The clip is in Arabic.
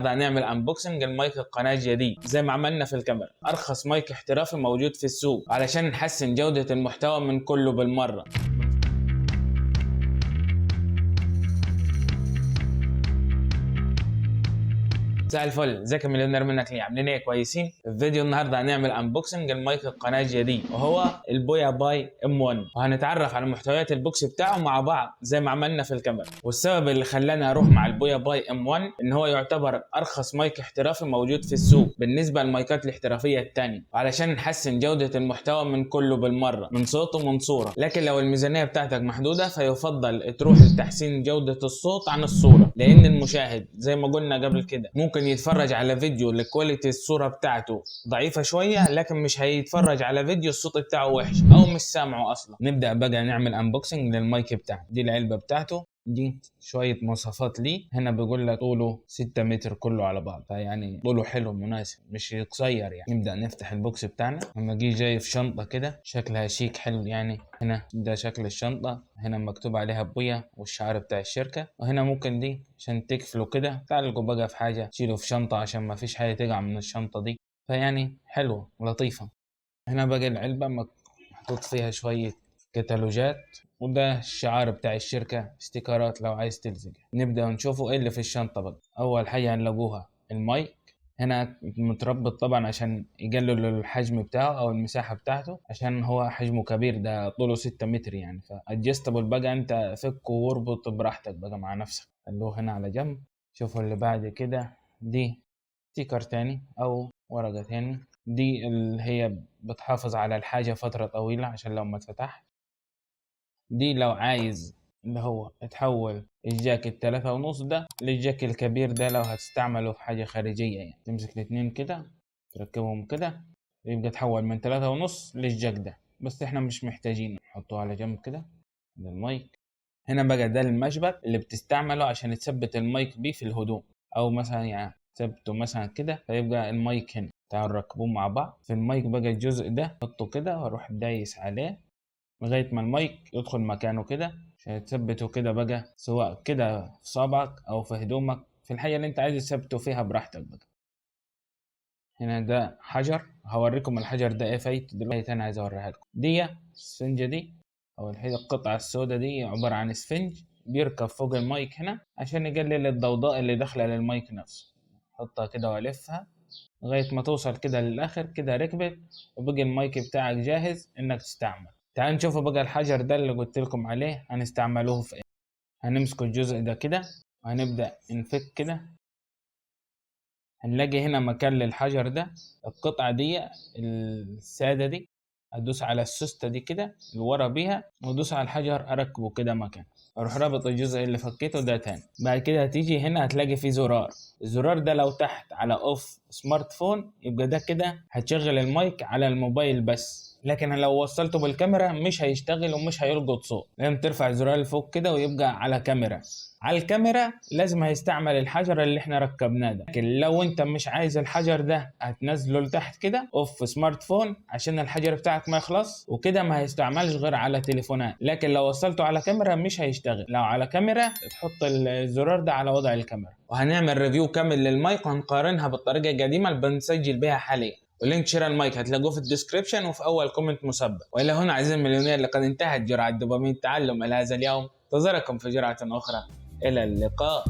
هنعمل انبوكسنج المايك القناة الجديد زي ما عملنا في الكاميرا. ارخص مايك احترافي موجود في السوق علشان نحسن جودة المحتوى من كله بالمرة. مساء الفل، ازيك يا مليونير منك ليه؟ عاملين ايه؟ كويسين؟ في فيديو النهارده هنعمل انبوكسنج المايك القناه الجديد وهو البويا باي M1، وهنتعرف على محتويات البوكس بتاعه مع بعض زي ما عملنا في الكاميرا. والسبب اللي خلاني اروح مع البويا باي M1 ان هو يعتبر ارخص مايك احترافي موجود في السوق بالنسبه للمايكات الاحترافيه الثانيه، وعلشان نحسن جوده المحتوى من كله بالمره، من صوت ومن صوره. لكن لو الميزانيه بتاعتك محدوده فيفضل تروح لتحسين جوده الصوت عن الصوره، لان المشاهد زي ما قلنا قبل كده ممكن يتفرج على فيديو الكواليتي الصورة بتاعته ضعيفة شوية، لكن مش هيتفرج على فيديو الصوت بتاعه وحش او مش سامعه اصلا. نبدأ بقى نعمل انبوكسنج للمايك بتاعه. دي العلبة بتاعته، دي شوية مواصفات ليه. هنا بيقول لك طوله 6 متر كله على بعض، فيعني طوله حلو مناسب مش قصير يعني. نبدأ نفتح البوكس بتاعنا. لما جه جاي في شنطة كده شكلها شيك حلو يعني. هنا ده شكل الشنطة، هنا مكتوب عليها بويا والشعار بتاع الشركة، وهنا ممكن دي عشان تقفلوا كده تعلقوا بقى في حاجة، تشيلوا في شنطة عشان ما فيش حاجة تقع من الشنطة دي، فيعني حلوة ولطيفة. هنا بقى العلبة محطوط فيها شوية كتالوجات، وده الشعار بتاع الشركة، استيكرات لو عايز تلزق. نبدأ نشوفوا ايه اللي في الشنطة بقى. أول حاجة هنلاقوها المايك، هنا متربط طبعا عشان يقلل الحجم بتاعه او المساحة بتاعته، عشان هو حجمه كبير، ده طوله 6 متر يعني. فادجستبل بقى، انت فك واربط براحتك بقى مع نفسك. خلوه هنا على جنب. شوفوا اللي بعد كده، دي ستيكر تاني او ورقة تاني، دي اللي هي بتحافظ على الحاجة فترة طويلة عشان لو ما اتفتح. دي لو عايز اللي هو تحول الجاك ال3.5 ده للجاك الكبير ده لو هتستعمله في حاجة خارجية يعني. تمسك الاتنين كده تركبهم كده يبقى تحول من 3.5 للجاك ده، بس احنا مش محتاجين نحطه على جنب كده. ده المايك. هنا بقى ده المشبك اللي بتستعمله عشان تثبت المايك بيه في الهدوم، او مثلا يعني تثبته مثلا كده فيبقى المايك هنا. تعالوا نركبوه مع بعض. في المايك بقى الجزء ده حطه كده واروح دايس عليه لغاية ما المايك يدخل مكانه كده عشان تثبته كده بقى، سواء كده في صابعك او في هدومك، في الحاجة اللي انت عايز تثبته فيها براحتك بقى. هنا ده حجر، هوريكم الحجر ده ايه فايته دلوقتي. انا عايز اوريها لكم. دي السفنجة دي او القطعة السوداء دي عبارة عن اسفنج بيركب فوق المايك هنا عشان يقلل الضوضاء اللي داخلة للمايك نفسه. حطها كده والفها لغاية ما توصل كده للآخر كده ركبت، وبقي المايك بتاعك جاهز انك تستعمل. تعالوا نشوفوا بقى الحجر ده اللي قلت لكم عليه هنستعملوه في ايه. هنمسك الجزء ده كده وهنبدأ نفك كده. هنلاقي هنا مكان للحجر ده، القطعة دي السادة دي ادوس على السوستة دي كده لورا بيها وادوس على الحجر اركبه كده مكان، اروح رابط الجزء اللي فكيته ده تاني. بعد كده هتيجي هنا هتلاقي فيه زرار، الزرار ده لو تحت على اوف سمارت فون يبقى ده كده هتشغل المايك على الموبايل بس، لكن لو وصلته بالكاميرا مش هيشتغل ومش هيلقط صوت. لازم ترفع الزرار لفوق كده ويبقى على كاميرا. على الكاميرا لازم هيستعمل الحجر اللي احنا ركبناه ده، لكن لو انت مش عايز الحجر ده هتنزله لتحت كده اوف سمارت فون عشان الحجر بتاعك ما يخلص، وكده ما هيستعملش غير على تليفونات. لكن لو وصلته على كاميرا مش هيشتغل. لو على كاميرا تحط الزرار ده على وضع الكاميرا. وهنعمل ريفيو كامل للمايك وهنقارنها بالطريقة القديمة اللي بنسجل بيها حاليا، ولينك شراء المايك هتلاقوه في الديسكريبشن وفي اول كومنت مسبق. والى هنا عزيزي المليونير، لقد انتهت جرعة دوبامين التعلم إلى هذا اليوم. انتظركم في جرعة أخرى، إلى اللقاء.